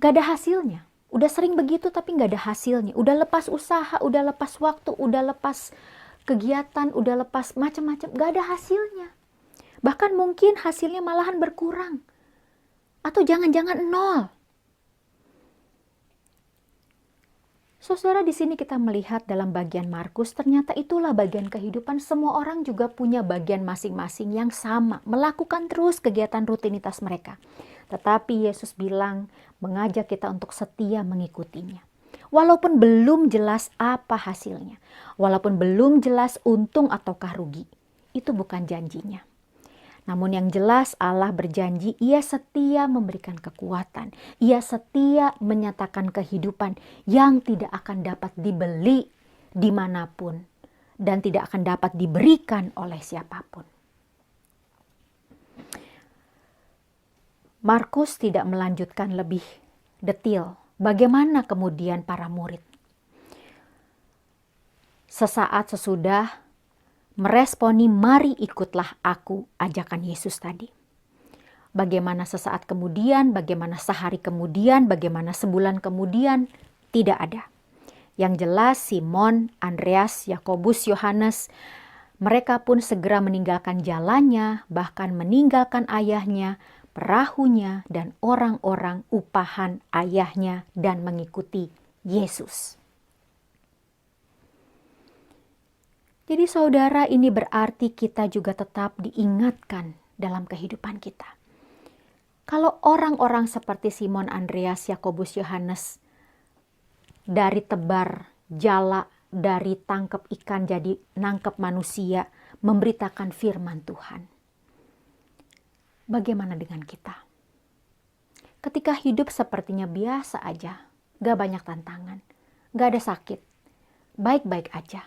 Speaker 3: gak ada hasilnya. Udah sering begitu tapi gak ada hasilnya. Udah lepas usaha, udah lepas waktu, udah lepas kegiatan, udah lepas macam-macam, gak ada hasilnya. Bahkan mungkin hasilnya malahan berkurang. Atau jangan-jangan 0? Saudara, di sini kita melihat dalam bagian Markus, ternyata itulah bagian kehidupan. Semua orang juga punya bagian masing-masing yang sama, melakukan terus kegiatan rutinitas mereka. Tetapi Yesus bilang, mengajak kita untuk setia mengikutinya. Walaupun belum jelas apa hasilnya, walaupun belum jelas untung ataukah rugi, itu bukan janjinya. Namun yang jelas Allah berjanji ia setia memberikan kekuatan. Ia setia menyatakan kehidupan yang tidak akan dapat dibeli dimanapun. Dan tidak akan dapat diberikan oleh siapapun. Markus tidak melanjutkan lebih detail bagaimana kemudian para murid. Sesaat sesudah meresponi, mari ikutlah aku, ajakan Yesus tadi. Bagaimana sesaat kemudian, bagaimana sehari kemudian, bagaimana sebulan kemudian, tidak ada. Yang jelas Simon, Andreas, Yakobus, Yohanes, mereka pun segera meninggalkan jalannya, bahkan meninggalkan ayahnya, perahunya, dan orang-orang upahan ayahnya dan mengikuti Yesus. Jadi saudara, ini berarti kita juga tetap diingatkan dalam kehidupan kita. Kalau orang-orang seperti Simon, Andreas, Yakobus, Yohanes dari tebar jala, dari tangkap ikan jadi nangkep manusia, memberitakan firman Tuhan. Bagaimana dengan kita? Ketika hidup sepertinya biasa aja, gak banyak tantangan, gak ada sakit, baik-baik aja.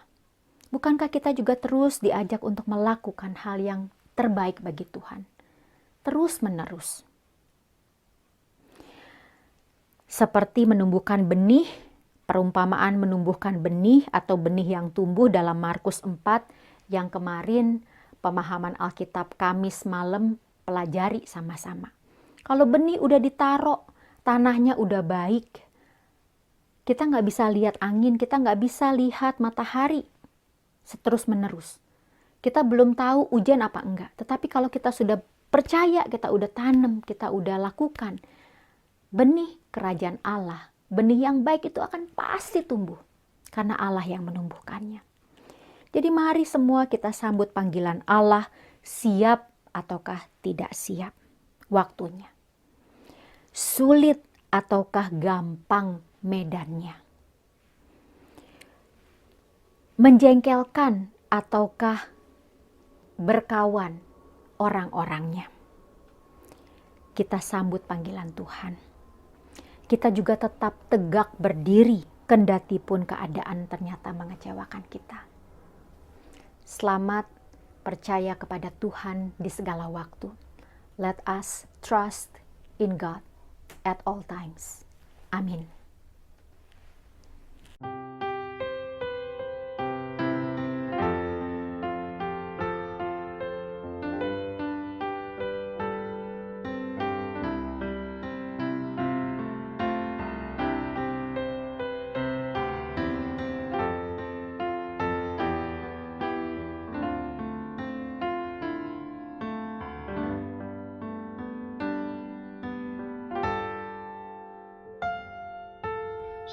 Speaker 3: Bukankah kita juga terus diajak untuk melakukan hal yang terbaik bagi Tuhan? Terus menerus. Seperti menumbuhkan benih, perumpamaan menumbuhkan benih atau benih yang tumbuh dalam Markus 4 yang kemarin pemahaman Alkitab Kamis malam pelajari sama-sama. Kalau benih udah ditaruh, tanahnya udah baik, kita nggak bisa lihat angin, kita nggak bisa lihat matahari terus menerus. Kita belum tahu hujan apa enggak. Tetapi kalau kita sudah percaya, kita udah tanam, kita udah lakukan, benih kerajaan Allah, benih yang baik itu akan pasti tumbuh. Karena Allah yang menumbuhkannya. Jadi mari semua kita sambut panggilan Allah, siap ataukah tidak siap waktunya. Sulit ataukah gampang medannya. Menjengkelkan ataukah berkawan orang-orangnya. Kita sambut panggilan Tuhan. Kita juga tetap tegak berdiri, kendati pun keadaan ternyata mengecewakan kita. Selamat percaya kepada Tuhan di segala waktu. Let us trust in God at all times. Amin.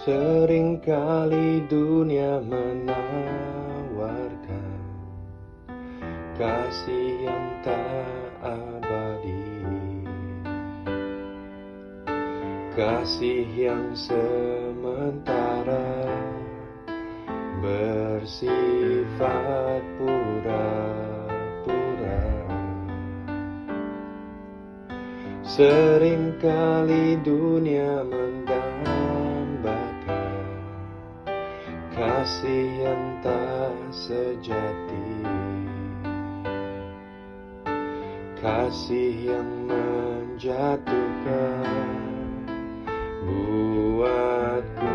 Speaker 4: Seringkali dunia menawarkan kasih yang tak abadi, kasih yang sementara, bersifat pura-pura. Seringkali dunia kasih yang tak sejati, kasih yang menjatuhkan, buatku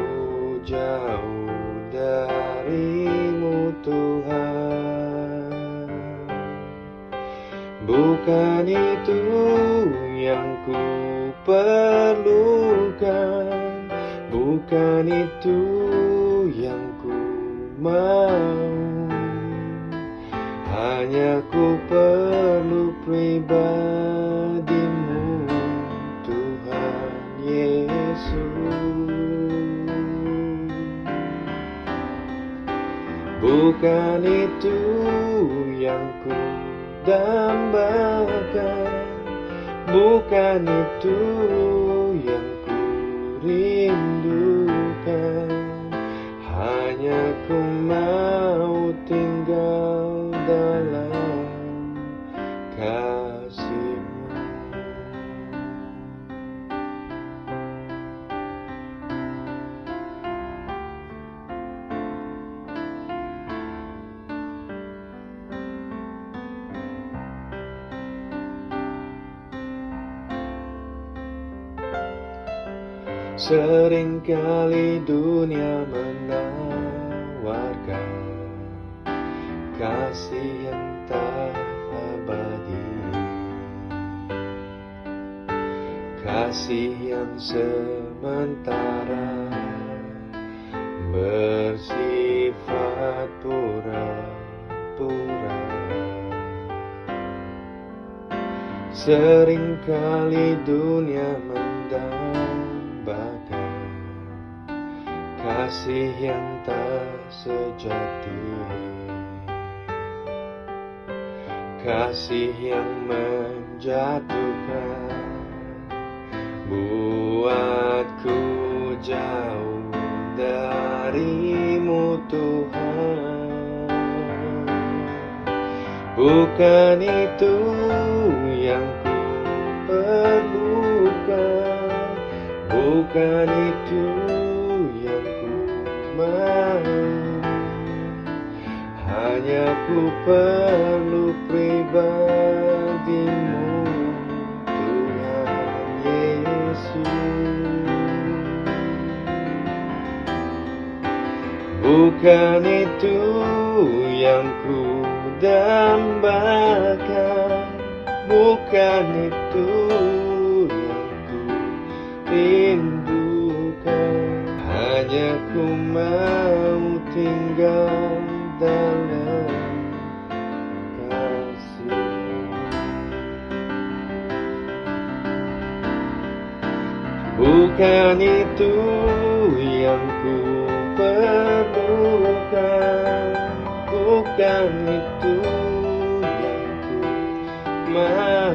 Speaker 4: jauh darimu Tuhan. Bukan itu yang ku perlukan, bukan itu yang ku mau, hanya ku perlu pribadimu Tuhan. bukan itu yang ku dambakan, bukan itu yang ku rindukan. Hanya ku mau tinggal dalam kasih-Mu. Seringkali dunia menawarkan kasih yang tak abadi, kasih yang sementara, bersifat pura-pura. Seringkali dunia mendambakan kasih yang tak sejati, kasih yang menjatuhkan, buatku jauh dari-Mu Tuhan. Bukan itu yang ku perlukan, bukan itu yang ku mau. Hanya ku perlu pribadi-Mu Tuhan Yesus. Bukan itu yang ku dambakan, bukan itu yang ku rindukan. Hanya ku mau tinggal dalam kasih-Mu. Bukan itu yang ku perlukan, bukan itu yang ku mau.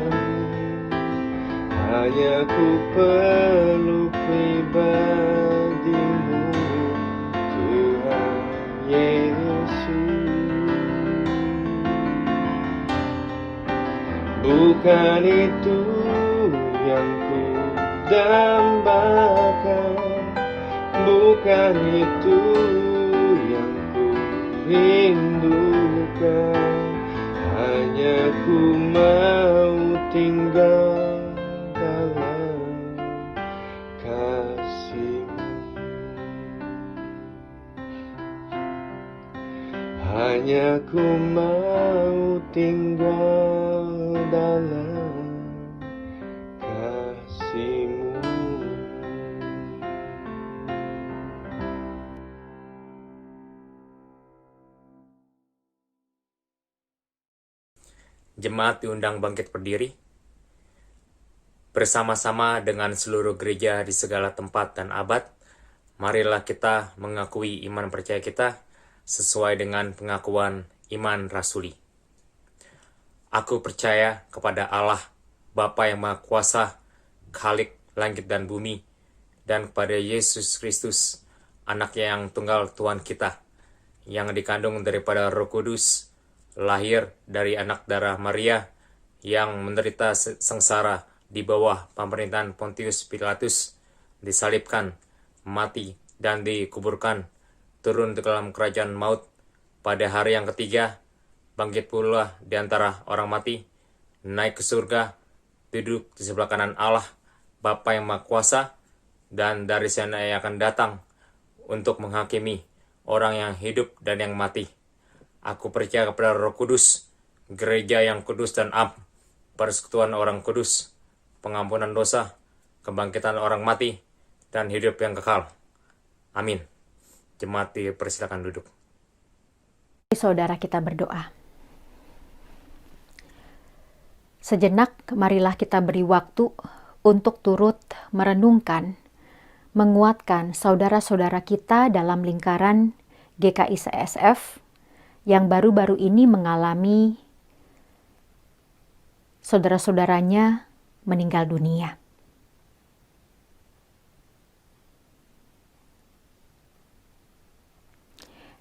Speaker 4: Hanya ku perlu pribadi-Mu Tuhan Yesus. Bukan itu yang ku dambakan, bukan itu yang ku rindukan. Hanya ku mau tinggal dalam kasih-Mu. Hanya ku mau tinggal dalam kasih-Mu.
Speaker 7: Jemaat diundang bangkit berdiri bersama-sama dengan seluruh gereja di segala tempat dan abad. Marilah kita mengakui iman percaya kita sesuai dengan pengakuan iman rasuli. Aku percaya kepada Allah, Bapa yang Maha Kuasa, Khalik langit dan bumi, dan kepada Yesus Kristus, Anaknya yang tunggal Tuhan kita, yang dikandung daripada Roh Kudus, lahir dari anak darah Maria, yang menderita sengsara di bawah pemerintahan Pontius Pilatus, disalibkan, mati, dan dikuburkan, turun ke dalam kerajaan maut, pada hari yang ketiga, bangkit pula di antara orang mati, naik ke surga, duduk di sebelah kanan Allah, Bapa yang Maha Kuasa, dan dari sana Ia akan datang untuk menghakimi orang yang hidup dan yang mati. Aku percaya kepada Roh Kudus, gereja yang kudus dan am, persekutuan orang kudus, pengampunan dosa, kebangkitan orang mati, dan hidup yang kekal. Amin. Jemaat dipersilakan duduk.
Speaker 3: Saudara, kita berdoa. Sejenak, marilah kita beri waktu untuk turut merenungkan, menguatkan saudara-saudara kita dalam lingkaran GKI CSF yang baru-baru ini mengalami saudara-saudaranya meninggal dunia.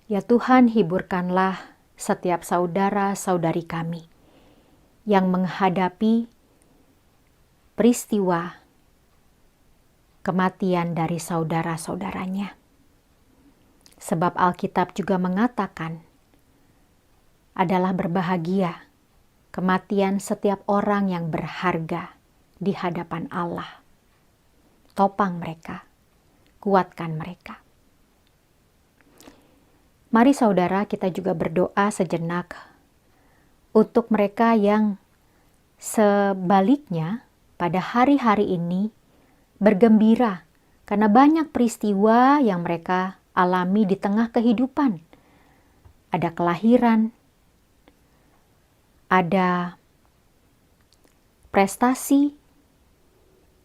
Speaker 3: Ya Tuhan, hiburkanlah setiap saudara-saudari kami yang menghadapi peristiwa kematian dari saudara-saudaranya. Sebab Alkitab juga mengatakan adalah berbahagia kematian setiap orang yang berharga di hadapan Allah. Topang mereka, kuatkan mereka. Mari saudara, kita juga berdoa sejenak untuk mereka yang sebaliknya pada hari-hari ini bergembira karena banyak peristiwa yang mereka alami di tengah kehidupan. Ada kelahiran, ada prestasi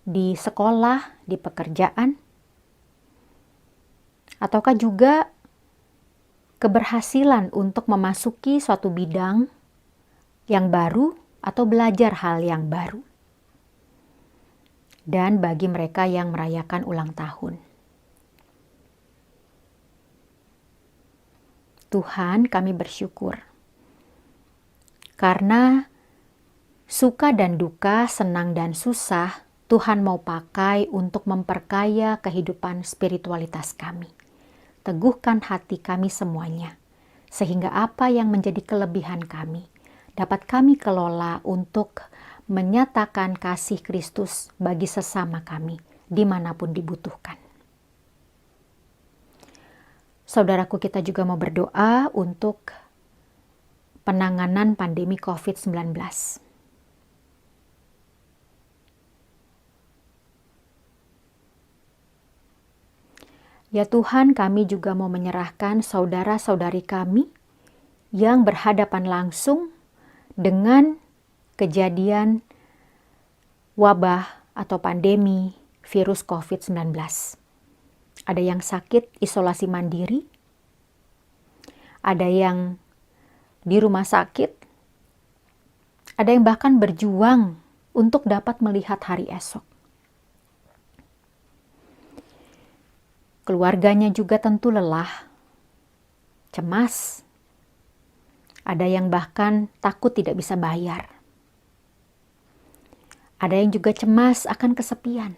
Speaker 3: di sekolah, di pekerjaan, ataukah juga keberhasilan untuk memasuki suatu bidang yang baru atau belajar hal yang baru. Dan bagi mereka yang merayakan ulang tahun. Tuhan, kami bersyukur karena suka dan duka, senang dan susah, Tuhan mau pakai untuk memperkaya kehidupan spiritualitas kami. Teguhkan hati kami semuanya, sehingga apa yang menjadi kelebihan kami dapat kami kelola untuk menyatakan kasih Kristus bagi sesama kami dimanapun dibutuhkan. Saudaraku, kita juga mau berdoa untuk penanganan pandemi COVID-19. Ya Tuhan, kami juga mau menyerahkan saudara-saudari kami yang berhadapan langsung dengan kejadian wabah atau pandemi virus COVID-19. Ada yang sakit isolasi mandiri, ada yang di rumah sakit, ada yang bahkan berjuang untuk dapat melihat hari esok. Keluarganya juga tentu lelah, cemas, ada yang bahkan takut tidak bisa bayar. Ada yang juga cemas akan kesepian.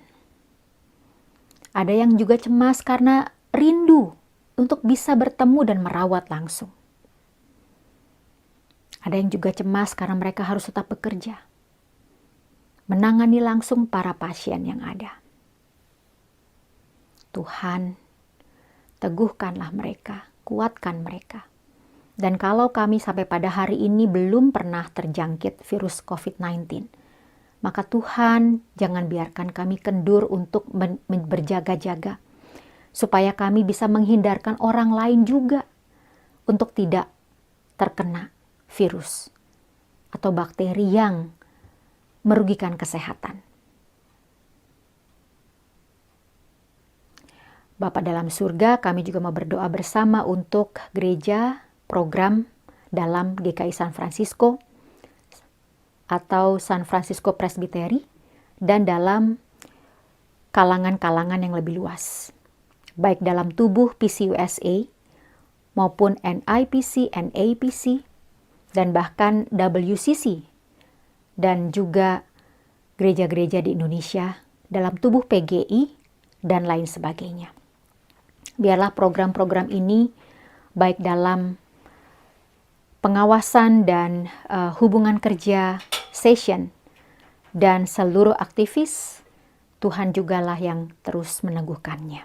Speaker 3: Ada yang juga cemas karena rindu untuk bisa bertemu dan merawat langsung. Ada yang juga cemas karena mereka harus tetap bekerja, menangani langsung para pasien yang ada. Tuhan, teguhkanlah mereka, kuatkan mereka. Dan kalau kami sampai pada hari ini belum pernah terjangkit virus COVID-19, maka Tuhan jangan biarkan kami kendur untuk berjaga-jaga, supaya kami bisa menghindarkan orang lain juga untuk tidak terkena virus atau bakteri yang merugikan kesehatan. Bapa dalam surga, kami juga mau berdoa bersama untuk gereja program dalam GKI San Francisco atau San Francisco Presbytery dan dalam kalangan-kalangan yang lebih luas, baik dalam tubuh PCUSA maupun NIPC, NAPC, dan bahkan WCC, dan juga gereja-gereja di Indonesia dalam tubuh PGI dan lain sebagainya. Biarlah program-program ini baik dalam pengawasan dan hubungan kerja session dan seluruh aktivis, Tuhan jugalah yang terus meneguhkannya.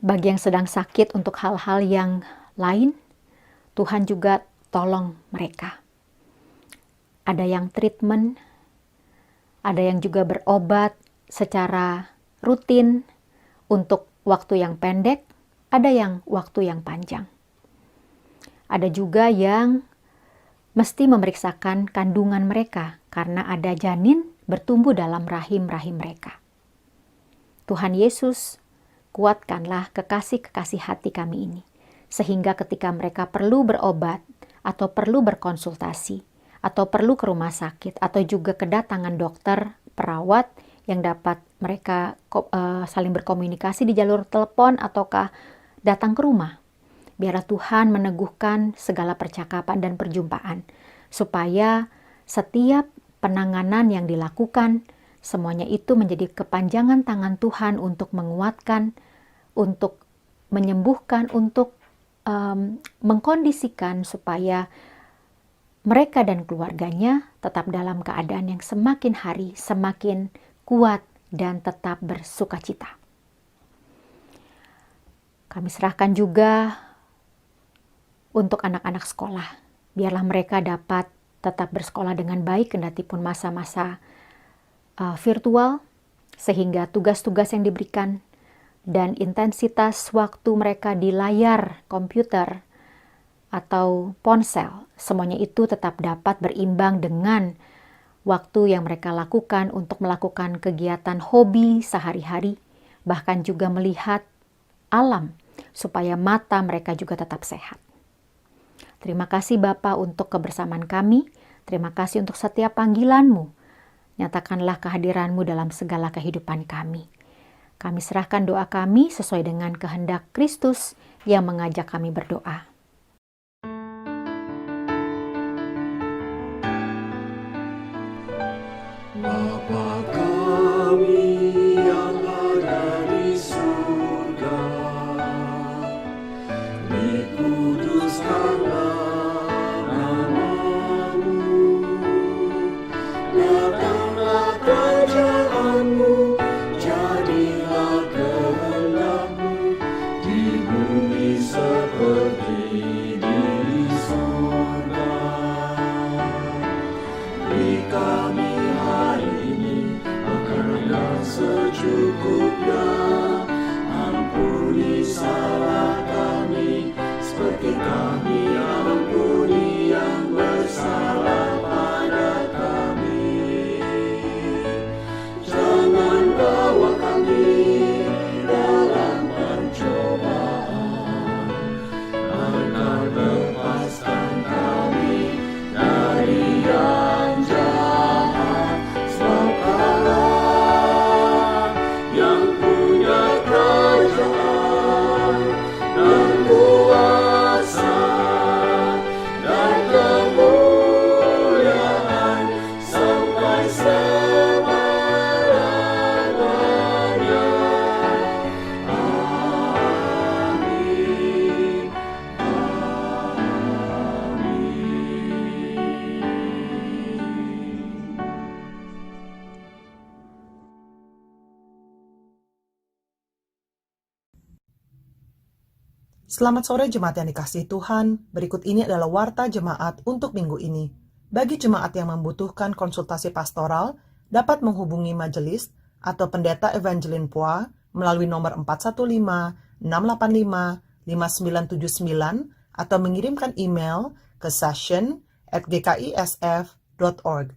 Speaker 3: Bagi yang sedang sakit untuk hal-hal yang lain, Tuhan juga tolong mereka. Ada yang treatment, ada yang juga berobat secara rutin untuk waktu yang pendek, ada yang waktu yang panjang. Ada juga yang mesti memeriksakan kandungan mereka karena ada janin bertumbuh dalam rahim-rahim mereka. Tuhan Yesus, kuatkanlah kekasih-kekasih hati kami ini, sehingga ketika mereka perlu berobat atau perlu berkonsultasi atau perlu ke rumah sakit atau juga kedatangan dokter, perawat yang dapat mereka saling berkomunikasi di jalur telepon ataukah datang ke rumah. Biarlah Tuhan meneguhkan segala percakapan dan perjumpaan supaya setiap penanganan yang dilakukan semuanya itu menjadi kepanjangan tangan Tuhan untuk menguatkan, untuk menyembuhkan, untuk mengkondisikan supaya mereka dan keluarganya tetap dalam keadaan yang semakin hari semakin kuat dan tetap bersukacita. Kami serahkan juga untuk anak-anak sekolah. Biarlah mereka dapat tetap bersekolah dengan baik kendati pun masa-masa virtual, sehingga tugas-tugas yang diberikan dan intensitas waktu mereka di layar komputer atau ponsel, semuanya itu tetap dapat berimbang dengan waktu yang mereka lakukan untuk melakukan kegiatan hobi sehari-hari, bahkan juga melihat alam, supaya mata mereka juga tetap sehat. Terima kasih Bapa untuk kebersamaan kami, terima kasih untuk setiap panggilan-Mu. Nyatakanlah kehadiran-Mu dalam segala kehidupan kami. Kami serahkan doa kami sesuai dengan kehendak Kristus yang mengajak kami berdoa.
Speaker 4: Bapa kami yang ada di surga, dikuduskanlah nama-Mu, datanglah kerajaan-Mu, jadilah kehendak-Mu di bumi seperti di surga. Beri kami secukupnya, ampuni salah kami, seperti kami ampuni yang bersalah pada kami. Jangan bawa kami dalam pencobaan, akan lepaskan kami dari yang jahat, sebab Allah
Speaker 8: Selamat sore jemaat yang dikasihi Tuhan. Berikut ini adalah warta jemaat untuk minggu ini. Bagi jemaat yang membutuhkan konsultasi pastoral, dapat menghubungi majelis atau pendeta Evangeline Poa melalui nomor 415-685-5979 atau mengirimkan email ke session@gkisf.org.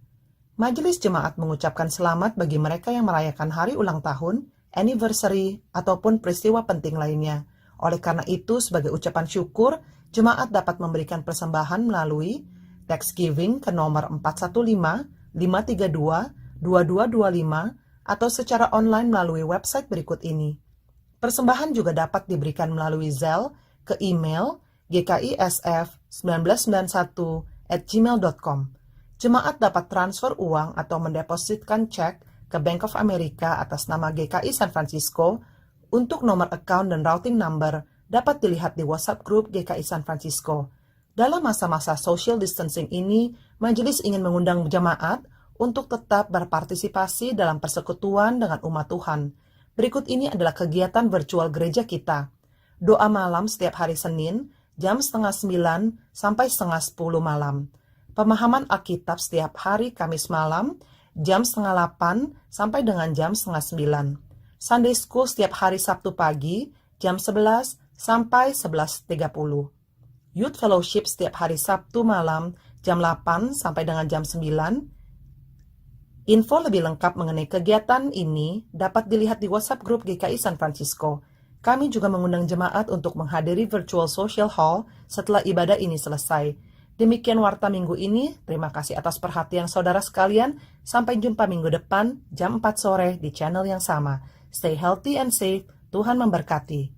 Speaker 8: Majelis jemaat mengucapkan selamat bagi mereka yang merayakan hari ulang tahun, anniversary, ataupun peristiwa penting lainnya. Oleh karena itu, sebagai ucapan syukur, jemaat dapat memberikan persembahan melalui Thanksgiving ke nomor 415-532-2225 atau secara online melalui website berikut ini. Persembahan juga dapat diberikan melalui Zelle ke email gkisf1991@gmail.com. Jemaat dapat transfer uang atau mendepositkan cek ke Bank of America atas nama GKI San Francisco. Untuk nomor account dan routing number dapat dilihat di WhatsApp grup GKI San Francisco. Dalam masa-masa social distancing ini, majelis ingin mengundang jemaat untuk tetap berpartisipasi dalam persekutuan dengan umat Tuhan. Berikut ini adalah kegiatan virtual gereja kita. Doa malam setiap hari Senin, jam 8:30 sampai 9:30 malam. Pemahaman Alkitab setiap hari Kamis malam, jam 8:30 sampai dengan jam 8:30. Sunday School setiap hari Sabtu pagi, jam 11 sampai 11:30. Youth Fellowship setiap hari Sabtu malam, jam 8 sampai dengan jam 9. Info lebih lengkap mengenai kegiatan ini dapat dilihat di WhatsApp grup GKI San Francisco. Kami juga mengundang jemaat untuk menghadiri virtual social hall setelah ibadah ini selesai. Demikian Warta Minggu ini. Terima kasih atas perhatian saudara sekalian. Sampai jumpa minggu depan jam 4 sore di channel yang sama. Stay healthy and safe. Tuhan memberkati.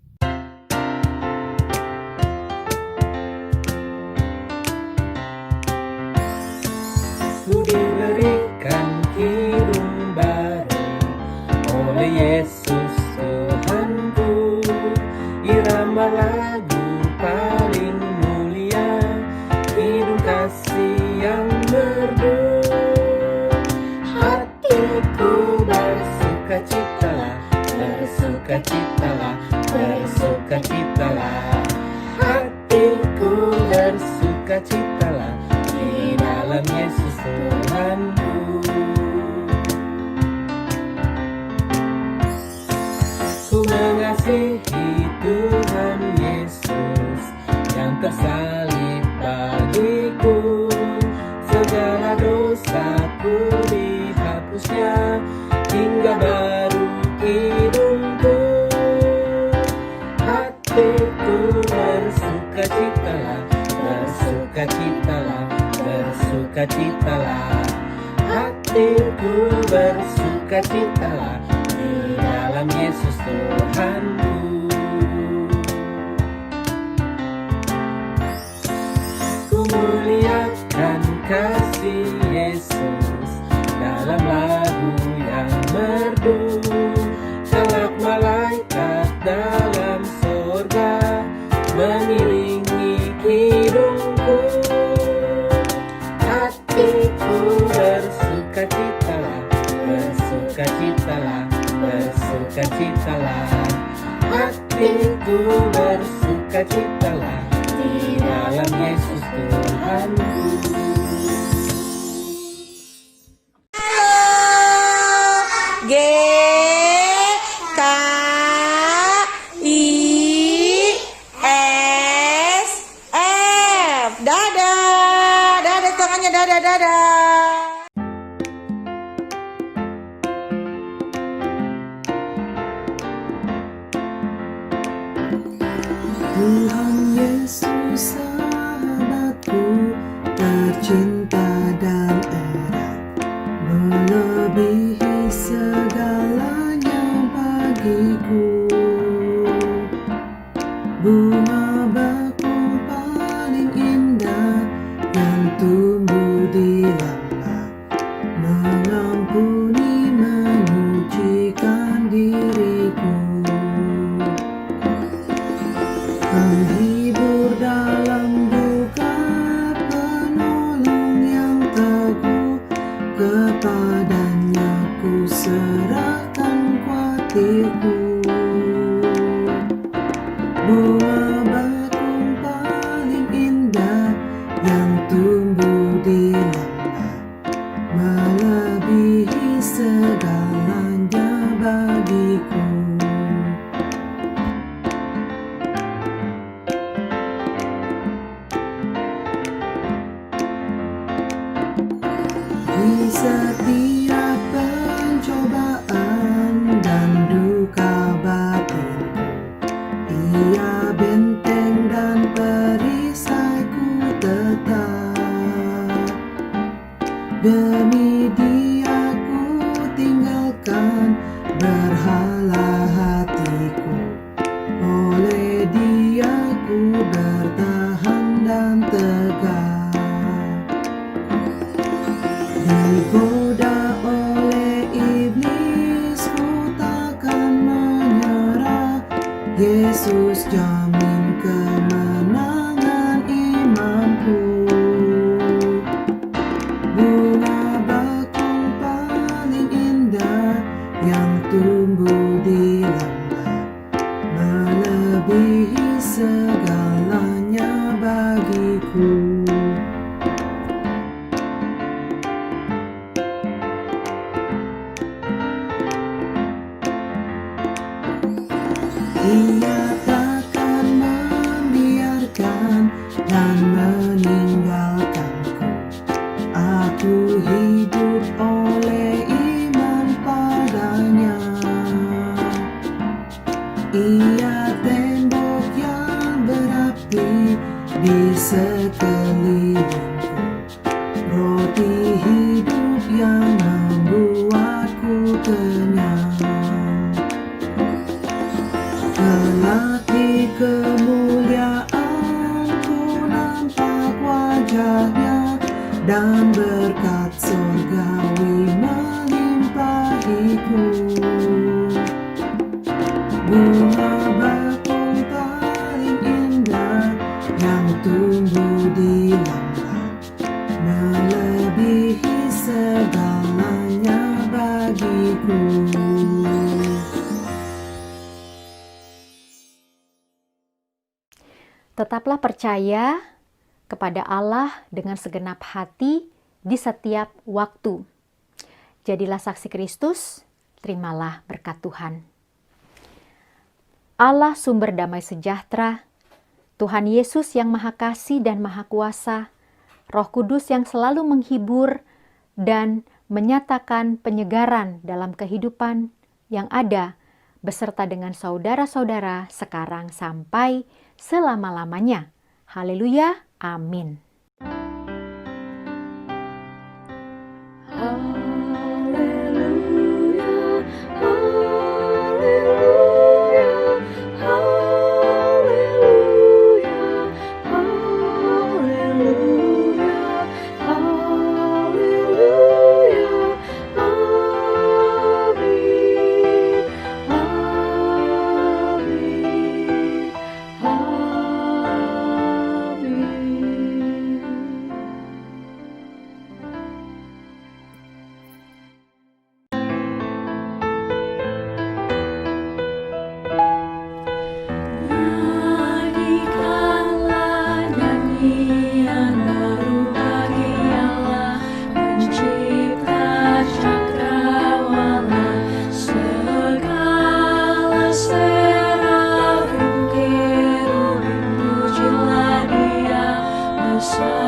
Speaker 4: Ku diberikan hidup baru oleh Yesus Tuhanku. Irama lagu paling mulia, hidup kasih yang merdu. Hatiku bersukacitalah, bersukacitalah, bersukacitalah. Hatiku bersukacitalah di dalam Yesus Tuhanku. Ku mengasihi Tuhan Yesus yang tersalib bagiku. Segala dosaku dihapusnya, hingga baru hidupku. Hatiku bersukacitalah, bersukacitalah, bersukacitalah. Hatiku bersukacitalah di dalam Yesus Tuhanku. Ku muliakan kasih Yesus dalam lagu yang merdu. Kelak malaikat dalam sorga mengiringi hidupku. Hatiku bersukacitalah, bersukacitalah, bersukacitalah. Hatiku bersukacitalah di dalam Yesus Tuhanku.
Speaker 9: GKISF. Dadah. Dadah tangannya, dadah, dadah.
Speaker 10: Tuhan Yesus sahabatku, tercinta dan erat, melebihi segalanya bagiku. Bunga bakung paling indah yang tumbuh di lembah, mengampuni, menyucikan diriku. Penghibur dalam duka, penolong yang teguh, kepadanya ku serahkan kuatirku. Bunga bakung paling indah yang tumbuh di lembah, melebihi segalanya bagiku. Di setiap pencobaan dan duka batinku, Ia benteng dan perisaiku tetap. Demi Dia ku tinggalkan berhala hatiku, oleh Dia ku bertahan dan tegak. Digoda oleh iblis, ku takkan menyerah. Yesus jamin kemenangan imanku. Bunga bakung paling indah yang tumbuh di lembah, melebihi segalanya bagiku. Ia takkan membiarkan dan meninggalkanku. Aku hidup oleh iman padanya. Ia sekelilingku, roti hidup yang membuatku kenyang. Kelak di kemuliaan ku nampak wajahnya, dan berkat surgawi melimpahiku. Bunga bakung paling indah yang tumbuh di lembah, melebihi segalanya bagiku.
Speaker 3: Tetaplah percaya kepada Allah dengan segenap hati di setiap waktu. Jadilah saksi Kristus, terimalah berkat Tuhan. Allah sumber damai sejahtera, Tuhan Yesus yang Maha Kasih dan Maha Kuasa, Roh Kudus yang selalu menghibur dan menyatakan penyegaran dalam kehidupan yang ada beserta dengan saudara-saudara sekarang sampai selama-lamanya. Haleluya, amin.
Speaker 2: Nyanyikanlah nyanyian baru bagi Allah, pencipta cakrawala. Segala serafim kerubim pujilah Dia, besar